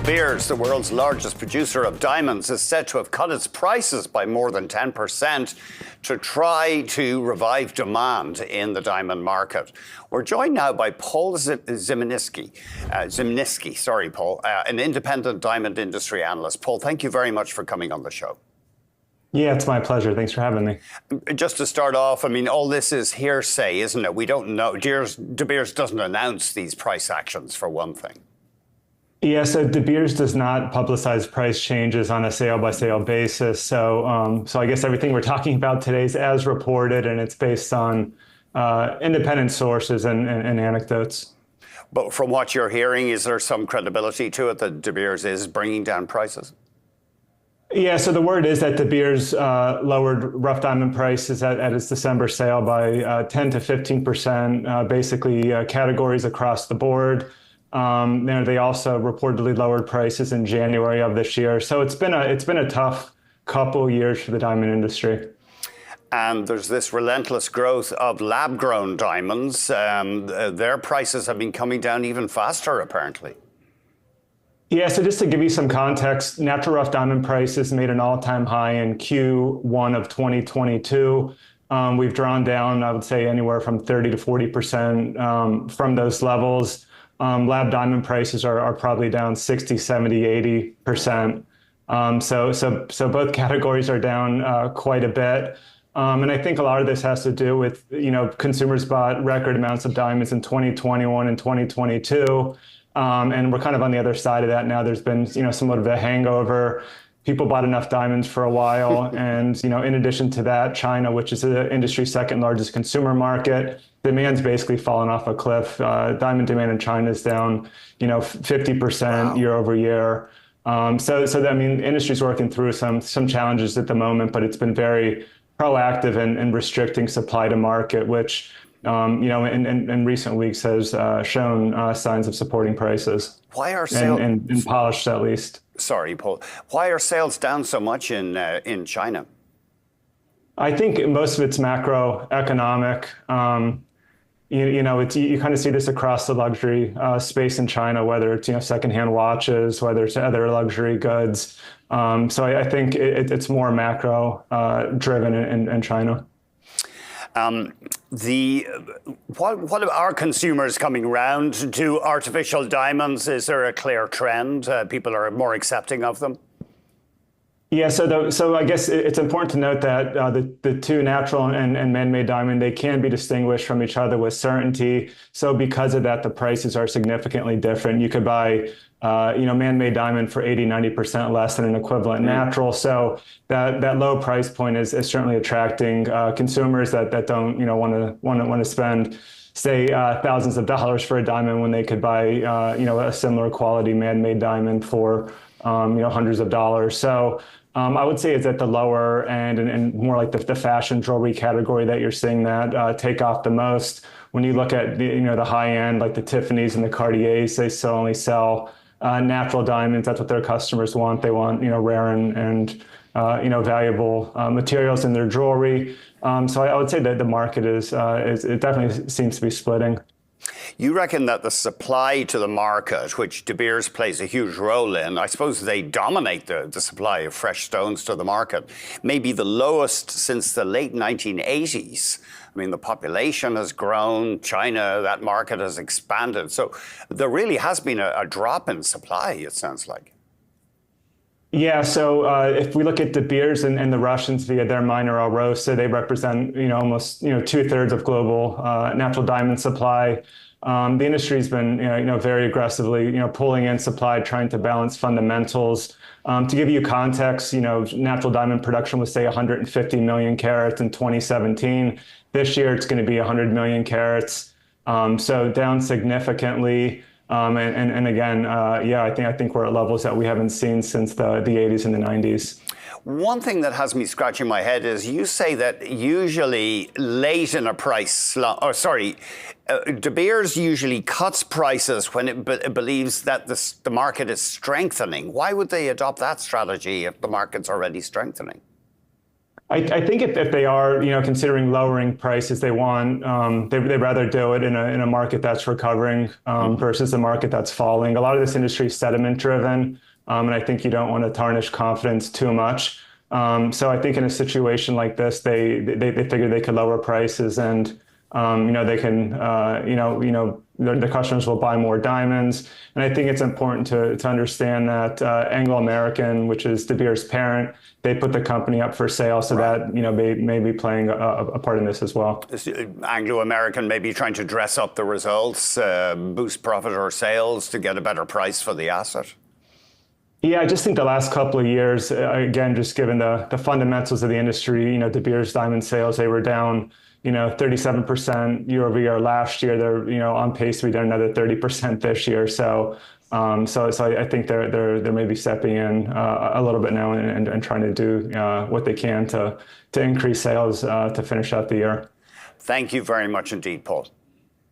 Beers, the world's largest producer of diamonds, is said to have cut its prices by more than 10% to try to revive demand in the diamond market. We're joined now by Paul Zimnisky, an independent diamond industry analyst. Paul, thank you very much for coming on the show. Yeah, it's my pleasure. Thanks for having me. Just to start off, I mean, all this is hearsay, isn't it? We don't know. De Beers doesn't announce these price actions, for one thing. Yeah, so De Beers does not publicize price changes on a sale-by-sale basis. So I guess everything we're talking about today is as reported, and it's based on independent sources and anecdotes. But from what you're hearing, is there some credibility to it that De Beers is bringing down prices? Yeah, so the word is that De Beers lowered rough diamond prices at its December sale by 10 to 15%, basically categories across the board. They also reportedly lowered prices in January of this year. So it's been a tough couple years for the diamond industry. And there's this relentless growth of lab-grown diamonds. Their prices have been coming down even faster, apparently. Yeah, so just to give you some context, natural rough diamond prices made an all-time high in Q1 of 2022. We've drawn down, I would say, anywhere from 30 to 40% from those levels. Lab diamond prices are probably down 60, 70, 80%. So both categories are down quite a bit. And I think a lot of this has to do with, consumers bought record amounts of diamonds in 2021 and 2022. And we're kind of on the other side of that now. There's been, somewhat of a hangover. People bought enough diamonds for a while. And, in addition to that, China, which is the industry's second largest consumer market, demand's basically fallen off a cliff. Diamond demand in China is down, 50% year over year. So I mean, the industry's working through some challenges at the moment, but it's been very proactive in restricting supply to market, which, in recent weeks has shown signs of supporting prices. Why are sales in polished, at least? Sorry, Paul. Why are sales down so much in China? I think most of it's macroeconomic. You kind of see this across the luxury space in China, whether it's secondhand watches, whether it's other luxury goods. So I think it's more macro driven in China. What are consumers coming around to artificial diamonds? Is there a clear trend? People are more accepting of them? Yeah, so I guess it's important to note that the two natural and man-made diamond, they can be distinguished from each other with certainty. So because of that, the prices are significantly different. You could buy man-made diamond for 80, 90% less than an equivalent natural. So that low price point is certainly attracting consumers that don't want to spend, say, thousands of dollars for a diamond when they could buy a similar quality man-made diamond for hundreds of dollars. So I would say it's at the lower end and more like the fashion jewelry category that you're seeing that take off the most. When you look at the high end, like the Tiffany's and the Cartiers, they still only sell natural diamonds. That's what their customers want. They want rare and valuable materials in their jewelry. So I would say that the market it definitely seems to be splitting. You reckon that the supply to the market, which De Beers plays a huge role in, I suppose they dominate the supply of fresh stones to the market, may be the lowest since the late 1980s. I mean, the population has grown. China, that market has expanded. So there really has been a drop in supply, it sounds like. Yeah, so if we look at De Beers and the Russians via their miner Alrosa, they represent almost 2/3 of global natural diamond supply. The industry's been very aggressively pulling in supply, trying to balance fundamentals. To give you context, natural diamond production was, say, 150 million carats in 2017. This year it's going to be 100 million carats, so down significantly. And again, I think we're at levels that we haven't seen since the 80s and the 90s. One thing that has me scratching my head is you say that usually late in a price slump, De Beers usually cuts prices when it believes that the market is strengthening. Why would they adopt that strategy if the market's already strengthening? I think if they are, considering lowering prices, they'd rather do it in a market that's recovering versus a market that's falling. A lot of this industry is sediment driven, and I think you don't want to tarnish confidence too much. So I think in a situation like this, they figure they could lower prices and they can, the customers will buy more diamonds. And I think it's important to understand that Anglo American, which is De Beers' parent, they put the company up for sale, so that may be playing a part in this as well. Anglo American may be trying to dress up the results, boost profit or sales to get a better price for the asset. Yeah, I just think the last couple of years, again, just given the fundamentals of the industry, De Beers diamond sales, they were down 37% year over year last year. They're on pace to be down another 30% this year. So I think they're maybe stepping in a little bit now and trying to do what they can to increase sales to finish out the year. Thank you very much indeed, Paul.